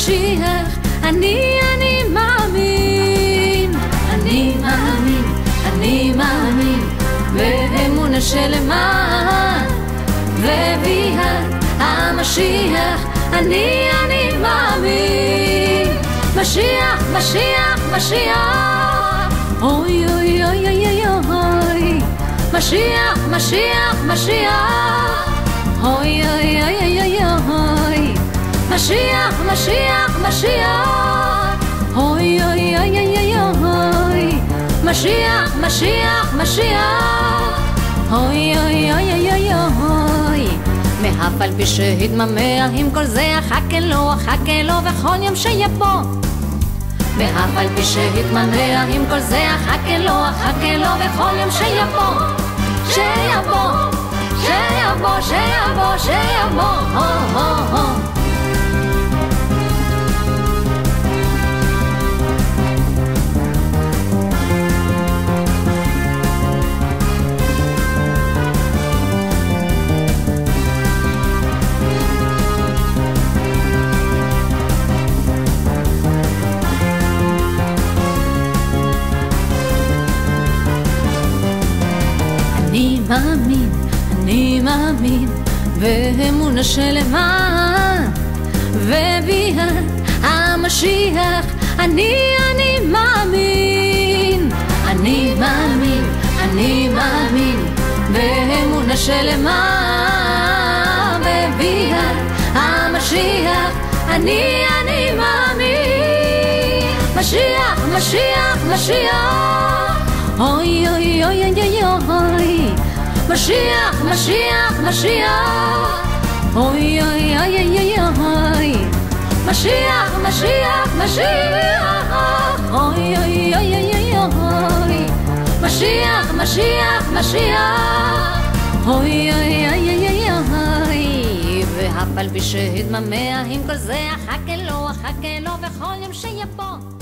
המשיח, אני מאמין, אני מאמין, אני מאמין, באמונה שלמה, וביאת המשיח, אני מאמין, משיח, משיח, משיח, אוי אוי אוי אוי אוי, משיח, משיח, משיח, אוי אוי אוי אוי אוי, משיח, משיח, משיח, אוי אוי אוי אוי אוי, משיח, משיח, משיח, אוי אוי אוי אוי אוי, מאף על פי שהתמהמה עם כל זה אחכה לו וכל יום שיבוא, מאף על פי שהתמהמה עם כל זה אחכה לו וכל יום שיבוא, שיבוא, שיבוא, שיבוא, שיבוא, אני מאמין, באמונה שלמה, וביאת המשיח, אני מאמין, אני מאמין, אני מאמין, באמונה שלמה, וביאת המשיח, אני מאמין, משיח, משיח, משיח, אוי אוי אוי אוי אוי, משיח, משיח, משיח, אוי אוי אוי אוי אוי, משיח, משיח, משיח, אוי אוי אוי אוי אוי, משיח, משיח, משיח, אוי אוי אוי אוי אוי, ואף על פי שהתמהמה עם כל זה אחכה לו וכל יום שיבוא.